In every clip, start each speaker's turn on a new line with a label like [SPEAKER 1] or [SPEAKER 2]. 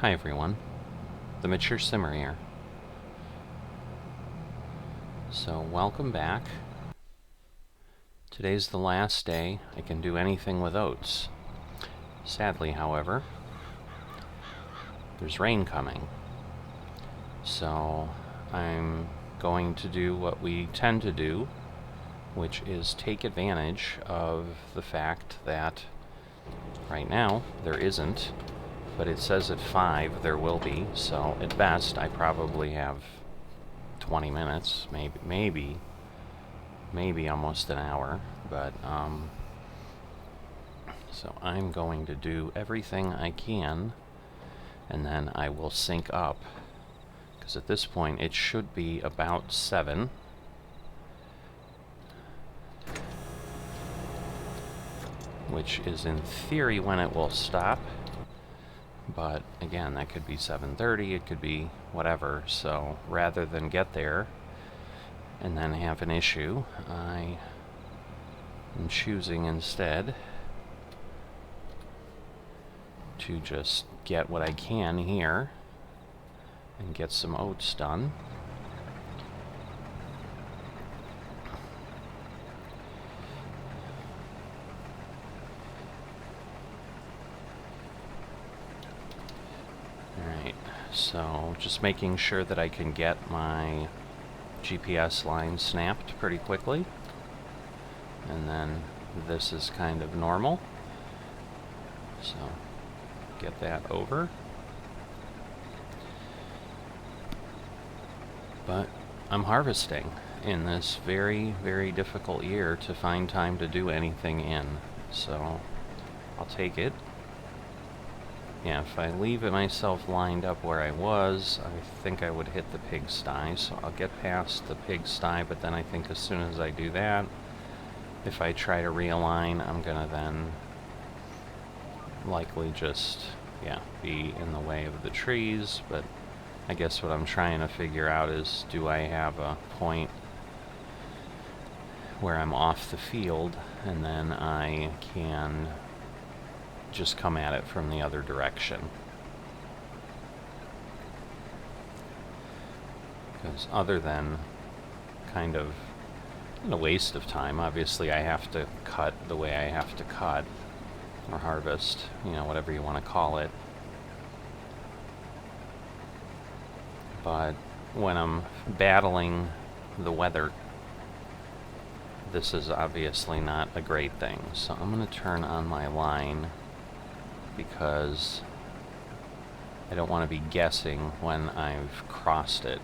[SPEAKER 1] Hi everyone, the Mature Simmer here. So welcome back. Today's the last day I can do anything with oats. Sadly, however, there's rain coming. So I'm going to do what we tend to do, which is take advantage of the fact that right now there isn't, but it says at 5 there will be, so at best I probably have 20 minutes, maybe almost an hour, but so I'm going to do everything I can, and then I will sync up, because at this point it should be about 7. Which is in theory when it will stop, but again, that could be 7:30, it could be whatever, so rather than get there and then have an issue, I am choosing instead to just get what I can here and get some oats done. Alright, so just making sure that I can get my GPS line snapped pretty quickly, and then this is kind of normal, so get that over. But I'm harvesting in this very, very difficult year to find time to do anything in, so I'll take it. Yeah, if I leave it myself lined up where I was, I think I would hit the pigsty, so I'll get past the pigsty, but then I think as soon as I do that, if I try to realign, I'm gonna then likely just, be in the way of the trees. But I guess what I'm trying to figure out is, do I have a point where I'm off the field, and then I can just come at it from the other direction? Because other than kind of a waste of time, obviously I have to cut the way I have to cut, or harvest, whatever you want to call it. But when I'm battling the weather, this is obviously not a great thing. So I'm going to turn on my line, because I don't want to be guessing when I've crossed it.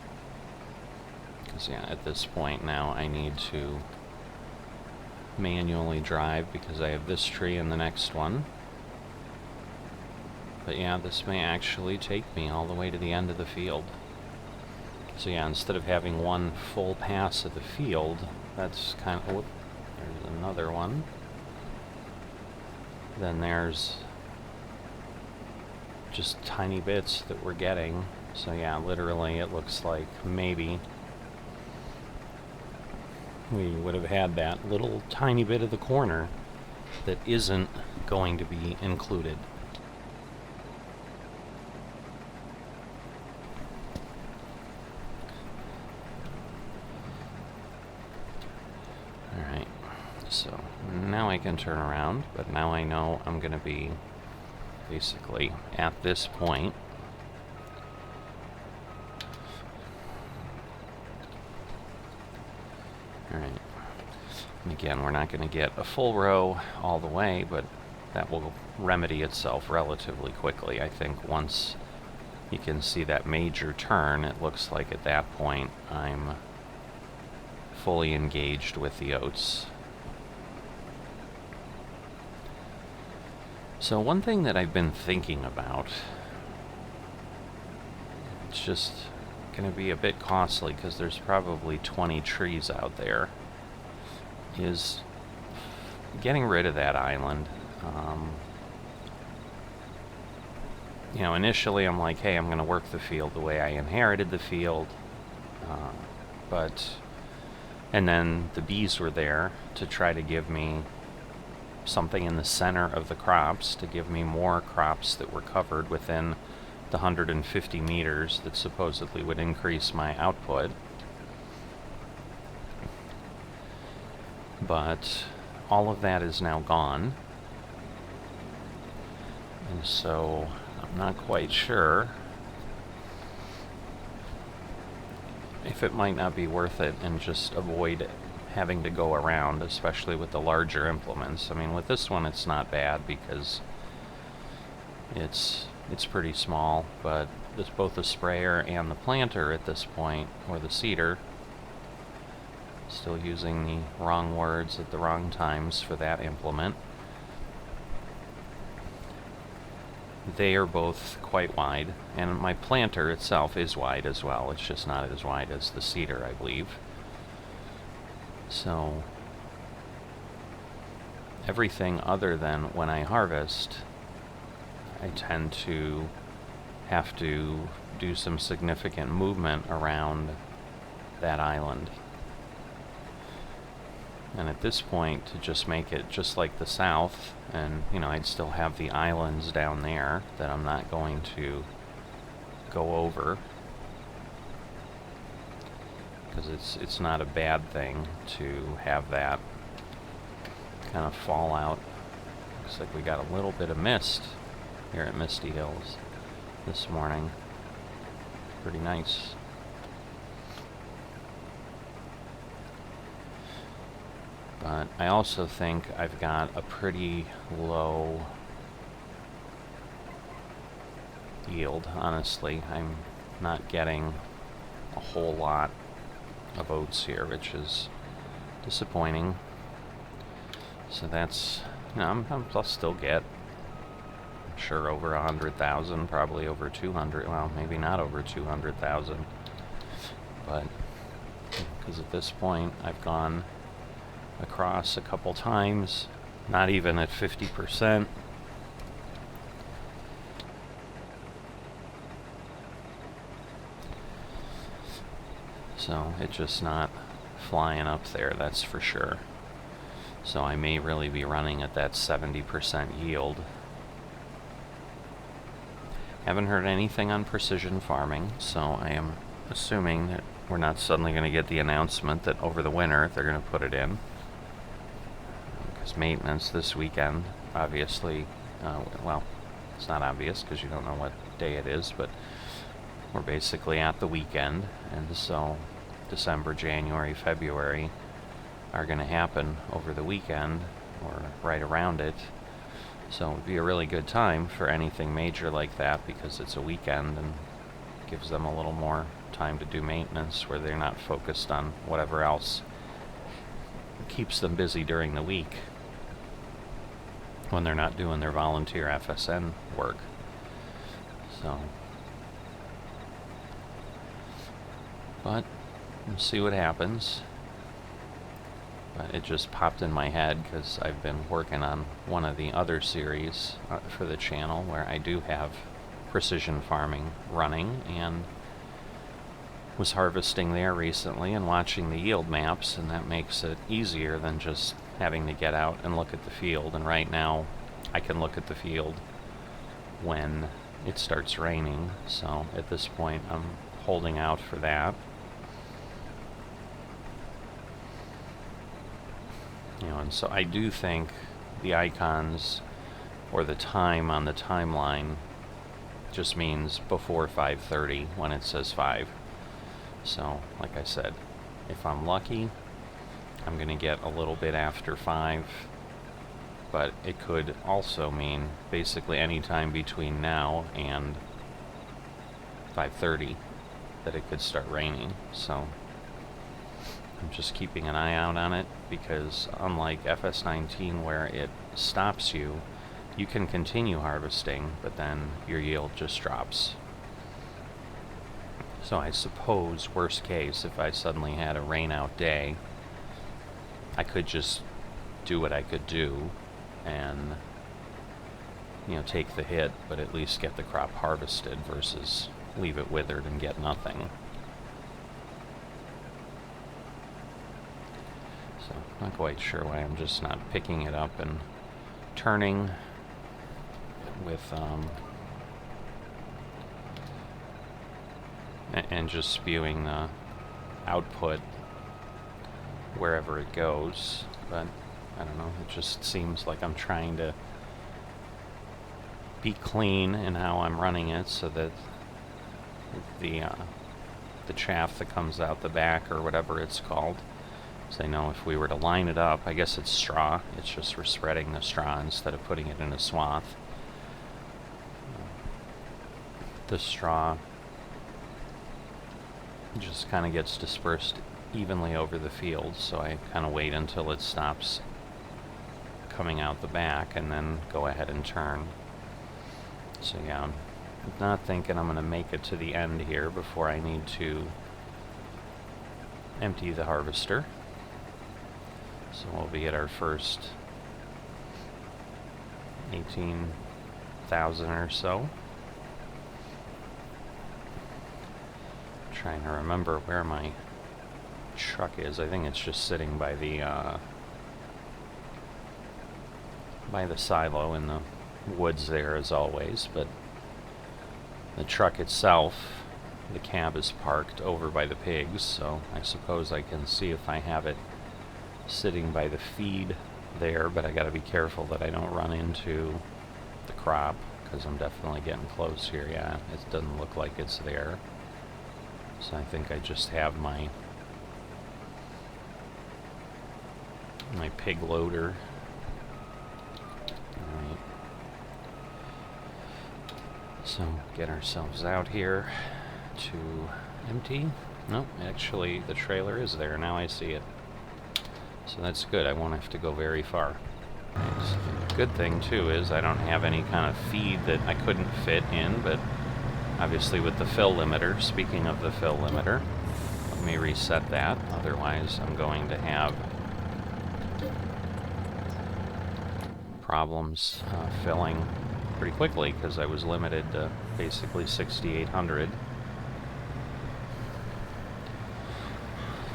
[SPEAKER 1] Because at this point now I need to manually drive, because I have this tree and the next one. But this may actually take me all the way to the end of the field. So instead of having one full pass of the field, that's kind of... Whoop, there's another one. Then there's just tiny bits that we're getting. So literally it looks like maybe we would have had that little tiny bit of the corner that isn't going to be included. Alright, so now I can turn around, but now I know I'm going to be basically at this point. Alright, and again, we're not going to get a full row all the way, but that will remedy itself relatively quickly. I think once you can see that major turn, it looks like at that point I'm fully engaged with the oats. So one thing that I've been thinking about, it's just going to be a bit costly because there's probably 20 trees out there, is getting rid of that island. Initially I'm like, hey, I'm going to work the field the way I inherited the field, and then the bees were there to try to give me something in the center of the crops, to give me more crops that were covered within the 150 meters that supposedly would increase my output. But all of that is now gone. And so I'm not quite sure if it might not be worth it and just avoid having to go around, especially with the larger implements. I mean, with this one it's not bad because it's pretty small, but it's both the sprayer and the planter at this point, or the seeder, still using the wrong words at the wrong times for that implement. They are both quite wide, and my planter itself is wide as well. It's just not as wide as the seeder, I believe. So everything other than when I harvest, I tend to have to do some significant movement around that island. And at this point, to just make it just like the south, and I'd still have the islands down there that I'm not going to go over, because it's not a bad thing to have that kind of fall out. Looks like we got a little bit of mist here at Misty Hills this morning. Pretty nice. But I also think I've got a pretty low yield, honestly. I'm not getting a whole lot of oats here, which is disappointing. So that's, I'll still get, I'm sure, over 100,000, probably over 200, well, maybe not over 200,000. But, because at this point I've gone across a couple times, not even at 50%. So it's just not flying up there, that's for sure. So I may really be running at that 70% yield. Haven't heard anything on precision farming, so I am assuming that we're not suddenly going to get the announcement that over the winter they're going to put it in. Because maintenance this weekend, obviously, well, it's not obvious because you don't know what day it is, but we're basically at the weekend, and so December, January, February are going to happen over the weekend or right around it. So it would be a really good time for anything major like that, because it's a weekend and gives them a little more time to do maintenance where they're not focused on whatever else keeps them busy during the week when they're not doing their volunteer FSN work. So, but we'll see what happens. But it just popped in my head because I've been working on one of the other series for the channel where I do have precision farming running, and was harvesting there recently and watching the yield maps, and that makes it easier than just having to get out and look at the field. And right now I can look at the field when it starts raining, so at this point I'm holding out for that. And so I do think the icons or the time on the timeline just means before 5:30 when it says 5. So, like I said, if I'm lucky, I'm going to get a little bit after 5, but it could also mean basically any time between now and 5:30 that it could start raining. So I'm just keeping an eye out on it, because unlike FS19 where it stops you, you can continue harvesting, but then your yield just drops. So I suppose, worst case, if I suddenly had a rain out day, I could just do what I could do and take the hit, but at least get the crop harvested versus leave it withered and get nothing. So, not quite sure why I'm just not picking it up and turning with and just spewing the output wherever it goes. But I don't know, it just seems like I'm trying to be clean in how I'm running it so that the chaff that comes out the back, or whatever it's called, so I know if we were to line it up, I guess it's straw, it's just we're spreading the straw instead of putting it in a swath. The straw just kind of gets dispersed evenly over the field, so I kind of wait until it stops coming out the back and then go ahead and turn. So yeah, I'm not thinking I'm going to make it to the end here before I need to empty the harvester. So we'll be at our first 18,000 or so. Trying to remember where my truck is. I think it's just sitting by the silo in the woods there, as always, but the truck itself, the cab is parked over by the pigs, so I suppose I can see if I have it sitting by the feed there, but I gotta be careful that I don't run into the crop, because I'm definitely getting close here. Yeah, it doesn't look like it's there. So I think I just have my pig loader. Alright. So get ourselves out here to empty. Nope, actually the trailer is there. Now I see it. So that's good. I won't have to go very far. So good thing too is I don't have any kind of feed that I couldn't fit in, but obviously with the fill limiter, speaking of the fill limiter, let me reset that. Otherwise I'm going to have problems filling pretty quickly, because I was limited to basically 6,800.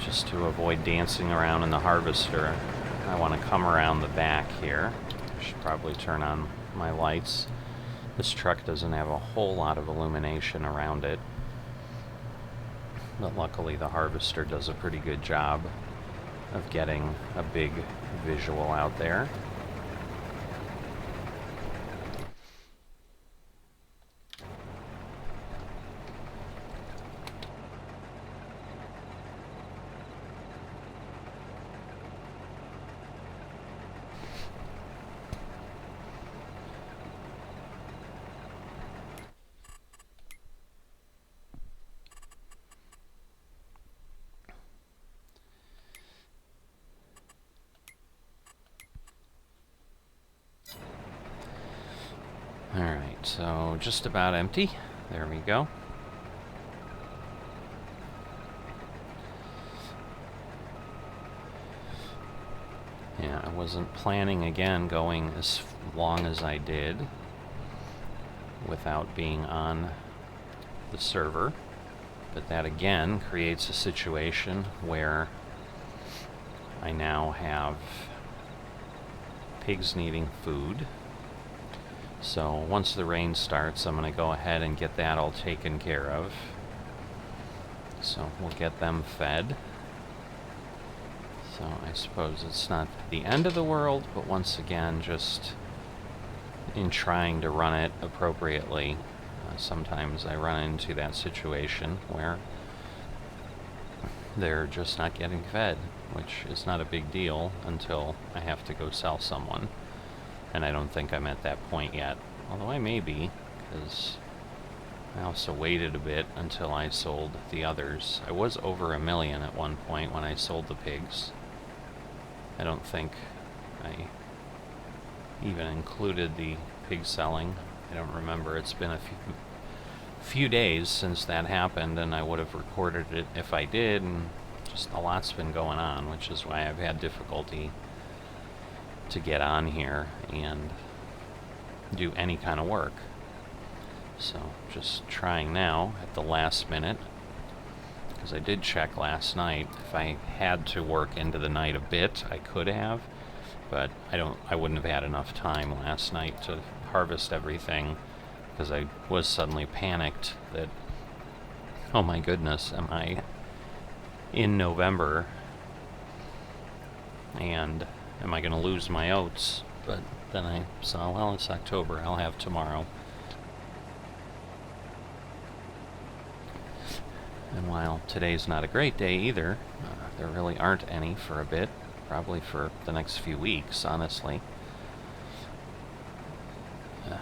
[SPEAKER 1] Just to avoid dancing around in the harvester, I want to come around the back here. I should probably turn on my lights. This truck doesn't have a whole lot of illumination around it, but luckily the harvester does a pretty good job of getting a big visual out there. Alright, so just about empty. There we go. Yeah, I wasn't planning again going as long as I did without being on the server, but that again creates a situation where I now have pigs needing food. So once the rain starts, I'm going to go ahead and get that all taken care of. So we'll get them fed. So I suppose it's not the end of the world, but once again, just in trying to run it appropriately, sometimes I run into that situation where they're just not getting fed, which is not a big deal until I have to go sell someone. And I don't think I'm at that point yet, although I may be, because I also waited a bit until I sold the others. I was over $1 million at one point when I sold the pigs. I don't think I even included the pig selling. I don't remember. It's been a few days since that happened, and I would have recorded it if I did, and just a lot's been going on, which is why I've had difficulty to get on here and do any kind of work. So just trying now at the last minute, because I did check last night. If I had to work into the night a bit, I could have, but I wouldn't have had enough time last night to harvest everything, because I was suddenly panicked that oh my goodness, am I in November, and am I going to lose my oats? But then I saw, well, it's October, I'll have tomorrow. And while today's not a great day either, there really aren't any for a bit, probably for the next few weeks, honestly.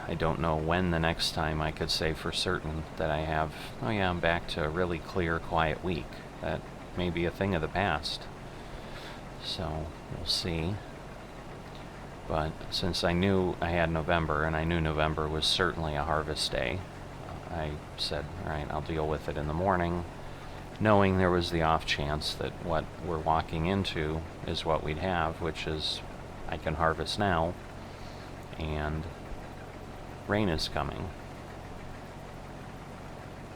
[SPEAKER 1] I don't know when the next time I could say for certain that I have, oh yeah, I'm back to a really clear, quiet week. That may be a thing of the past. So, we'll see. But since I knew I had November, and I knew November was certainly a harvest day, I said, alright, I'll deal with it in the morning, knowing there was the off chance that what we're walking into is what we'd have, which is I can harvest now, and rain is coming.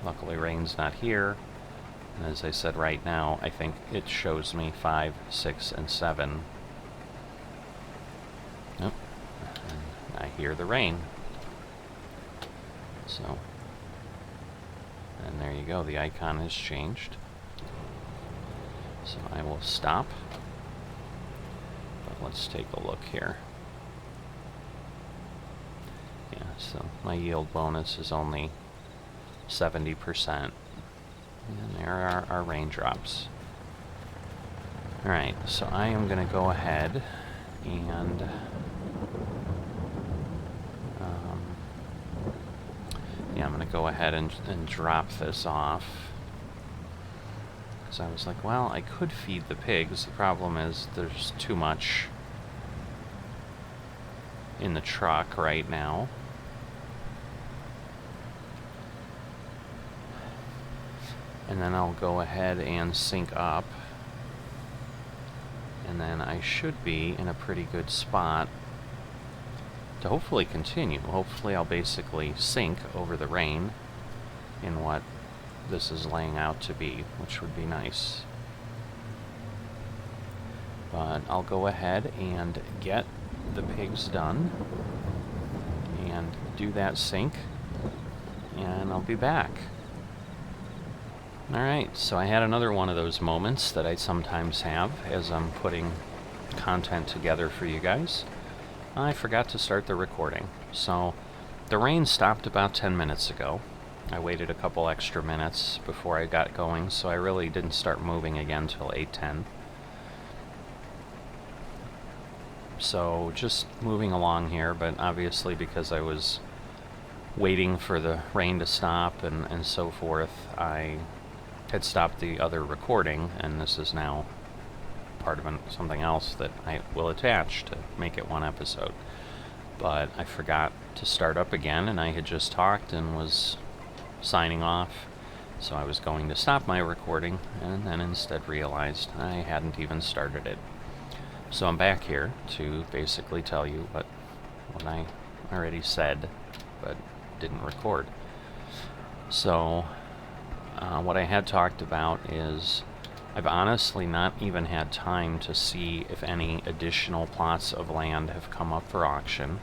[SPEAKER 1] Luckily rain's not here, and as I said, right now I think it shows me 5, 6, and 7. Nope. And I hear the rain. So, and there you go, the icon has changed. So I will stop. But let's take a look here. Yeah, so my yield bonus is only 70%. And there are our raindrops. Alright, so I am going to go ahead and yeah, I'm going to go ahead and drop this off. Because I was like, well, I could feed the pigs. The problem is there's too much in the truck right now. And then I'll go ahead and sync up. And then I should be in a pretty good spot to hopefully continue. Hopefully I'll basically sink over the rain in what this is laying out to be, which would be nice. But I'll go ahead and get the pigs done and do that sync, and I'll be back. Alright, so I had another one of those moments that I sometimes have as I'm putting content together for you guys. I forgot to start the recording. So the rain stopped about 10 minutes ago. I waited a couple extra minutes before I got going, so I really didn't start moving again till 8:10. So just moving along here, but obviously because I was waiting for the rain to stop and so forth, I had stopped the other recording, and this is now part of something else that I will attach to make it one episode. But I forgot to start up again, and I had just talked and was signing off, so I was going to stop my recording, and then instead realized I hadn't even started it. So I'm back here to basically tell you what I already said, but didn't record. So what I had talked about is I've honestly not even had time to see if any additional plots of land have come up for auction.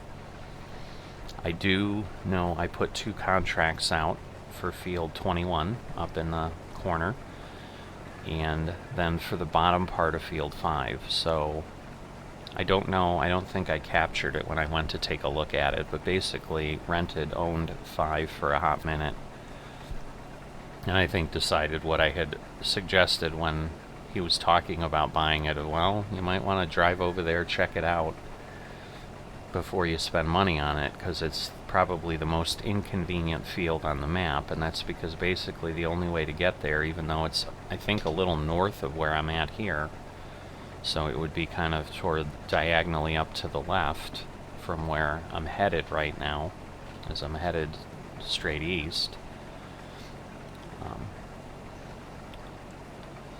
[SPEAKER 1] I do know I put 2 contracts out for field 21 up in the corner, and then for the bottom part of field 5. So I don't know, I don't think I captured it when I went to take a look at it, but basically rented, owned 5 for a hot minute. And I think decided what I had suggested when he was talking about buying it. Well, you might want to drive over there, check it out before you spend money on it, because it's probably the most inconvenient field on the map, and that's because basically the only way to get there, even though it's, I think, a little north of where I'm at here, so it would be kind of toward diagonally up to the left from where I'm headed right now, as I'm headed straight east.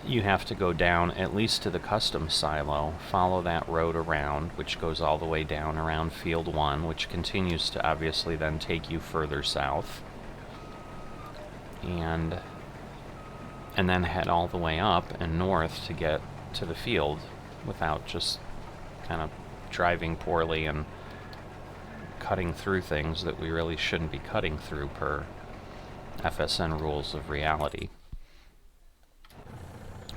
[SPEAKER 1] You have to go down at least to the custom silo, follow that road around, which goes all the way down around field 1, which continues to obviously then take you further south, and then head all the way up and north to get to the field without just kind of driving poorly and cutting through things that we really shouldn't be cutting through per FSN rules of reality.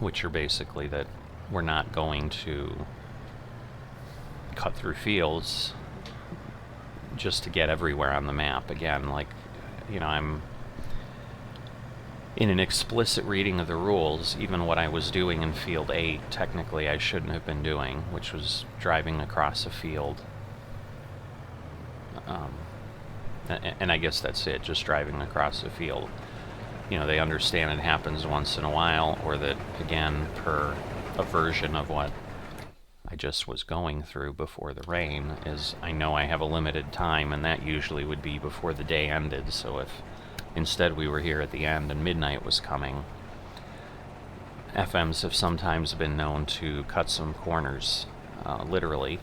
[SPEAKER 1] which are basically that we're not going to cut through fields just to get everywhere on the map. Again, like, you know, I'm in an explicit reading of the rules. Even what I was doing in field 8, technically I shouldn't have been doing, which was driving across a field. And I guess that's it, just driving across a field. You know, they understand it happens once in a while, or that, again, per a version of what I just was going through before the rain, is I know I have a limited time, and that usually would be before the day ended. So if instead we were here at the end and midnight was coming, FMs have sometimes been known to cut some corners, literally,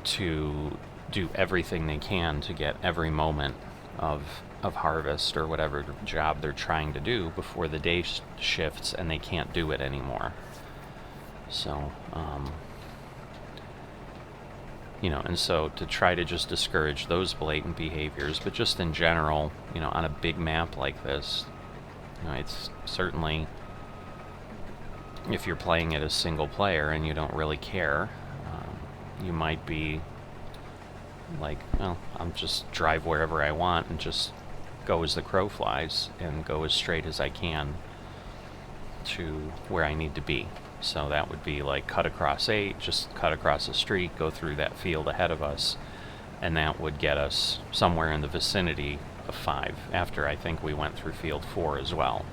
[SPEAKER 1] to do everything they can to get every moment of harvest or whatever job they're trying to do before the day shifts and they can't do it anymore. So, you know, and so to try to just discourage those blatant behaviors, but just in general, you know, on a big map like this, you know, it's certainly, if you're playing it as single player and you don't really care, you might be like, well, I'm just drive wherever I want and just go as the crow flies and go as straight as I can to where I need to be. So that would be like cut across 8, just cut across the street, go through that field ahead of us, and that would get us somewhere in the vicinity of 5, after I think we went through field 4 as well.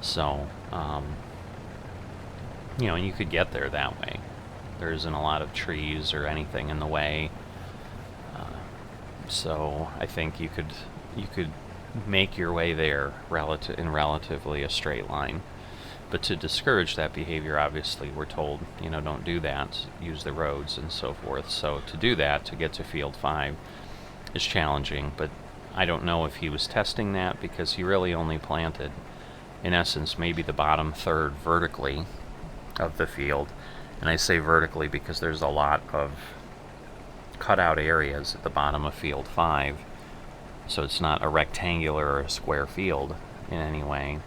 [SPEAKER 1] So, you know, you could get there that way. There isn't a lot of trees or anything in the way. So I think you could make your way there in relatively a straight line. But to discourage that behavior, obviously, we're told, you know, don't do that, use the roads and so forth. So to do that, to get to field 5, is challenging. But I don't know if he was testing that, because he really only planted, in essence, maybe the bottom third vertically of the field. And I say vertically because there's a lot of cutout areas at the bottom of field 5. So it's not a rectangular or a square field in any way.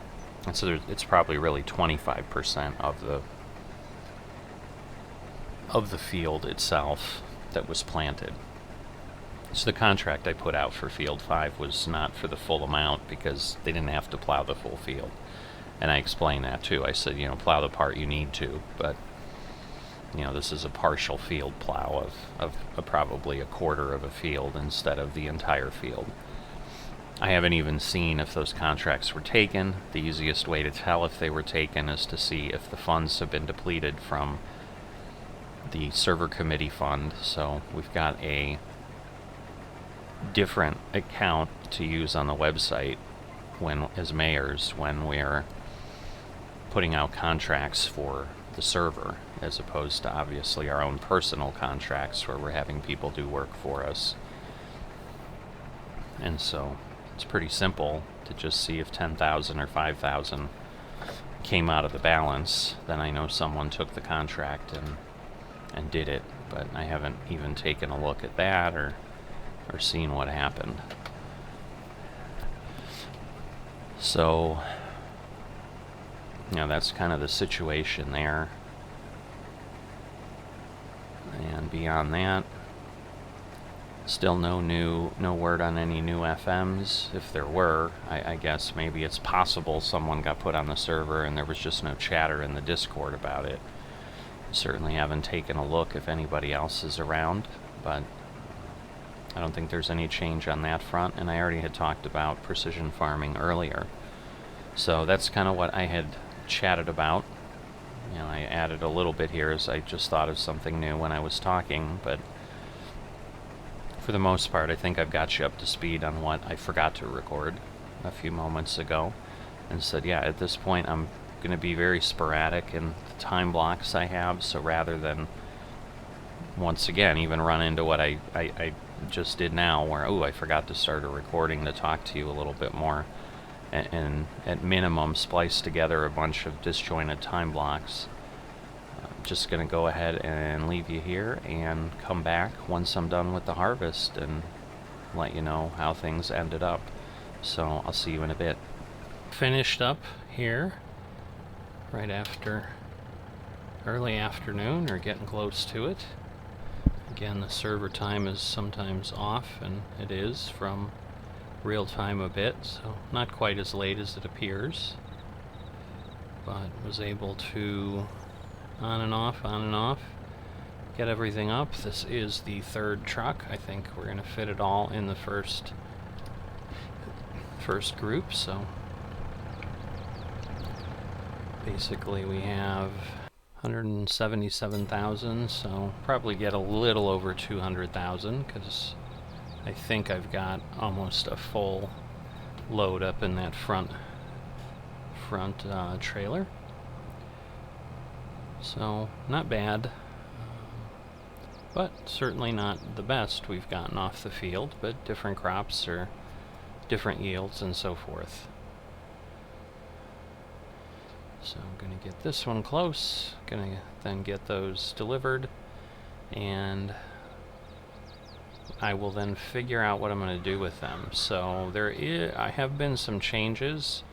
[SPEAKER 1] And so it's probably really 25% of the field itself that was planted. So the contract I put out for field 5 was not for the full amount, because they didn't have to plow the full field. And I explained that too. I said, you know, plow the part you need to, but you know, this is a partial field plow of probably a quarter of a field instead of the entire field. I haven't even seen if those contracts were taken. The easiest way to tell if they were taken is to see if the funds have been depleted from the server committee fund. So we've got a different account to use on the website as mayors when we're putting out contracts for the server, as opposed to obviously our own personal contracts where we're having people do work for us. And so it's pretty simple to just see if 10,000 or 5,000 came out of the balance. Then I know someone took the contract and did it, but I haven't even taken a look at that or seen what happened. So, you know, that's kind of the situation there. And beyond that, still no word on any new FMs. If there were, I guess maybe it's possible someone got put on the server and there was just no chatter in the Discord about it. Certainly haven't taken a look if anybody else is around, but I don't think there's any change on that front. And I already had talked about precision farming earlier. So that's kind of what I had chatted about. You know, I added a little bit here as I just thought of something new when I was talking, but for the most part, I think I've got you up to speed on what I forgot to record a few moments ago, and said, yeah, at this point I'm going to be very sporadic in the time blocks I have, so rather than, once again, even run into what I just did now, where, I forgot to start a recording to talk to you a little bit more, and at minimum splice together a bunch of disjointed time blocks. I'm just going to go ahead and leave you here and come back once I'm done with the harvest and let you know how things ended up. So I'll see you in a bit. Finished up here right after early afternoon, or getting close to it. Again, the server time is sometimes off, and it is from real time a bit, so not quite as late as it appears, but was able to on and off, get everything up. This is the third truck. I think we're going to fit it all in the first group, so basically we have 177,000, so probably get a little over 200,000, because I think I've got almost a full load up in that front trailer. So not bad, but certainly not the best we've gotten off the field, but different crops or different yields and so forth. So I'm going to get this one close, going to then get those delivered, and I will then figure out what I'm going to do with them. So I have been some changes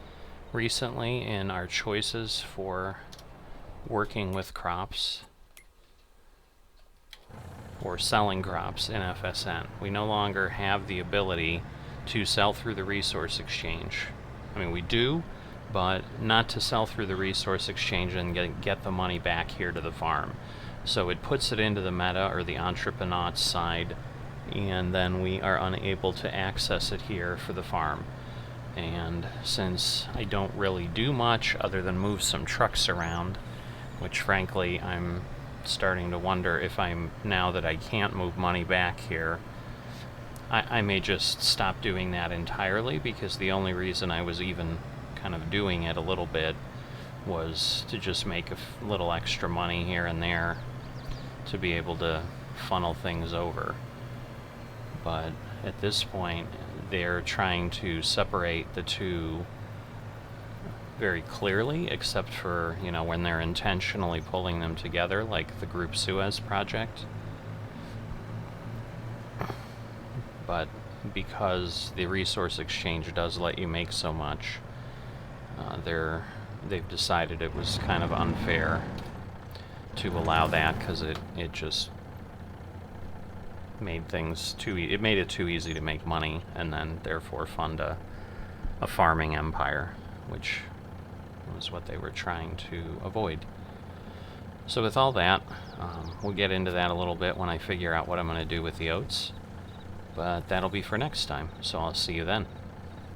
[SPEAKER 1] recently in our choices for working with crops or selling crops in FSN. We no longer have the ability to sell through the resource exchange. I mean, we do, but not to sell through the resource exchange and get the money back here to the farm. So it puts it into the meta or the entrepreneur side, and then we are unable to access it here for the farm. And since I don't really do much other than move some trucks around, which frankly I'm starting to wonder if now that I can't move money back here, I may just stop doing that entirely, because the only reason I was even kind of doing it a little bit was to just make a little extra money here and there to be able to funnel things over. But at this point, they're trying to separate the two very clearly, except for, you know, when they're intentionally pulling them together, like the Group Suez project. But because the resource exchange does let you make so much, they've decided it was kind of unfair to allow that, because it just made things it made it too easy to make money and then therefore fund a farming empire, which was what they were trying to avoid. So with all that, we'll get into that a little bit when I figure out what I'm going to do with the oats, but that'll be for next time, so I'll see you then.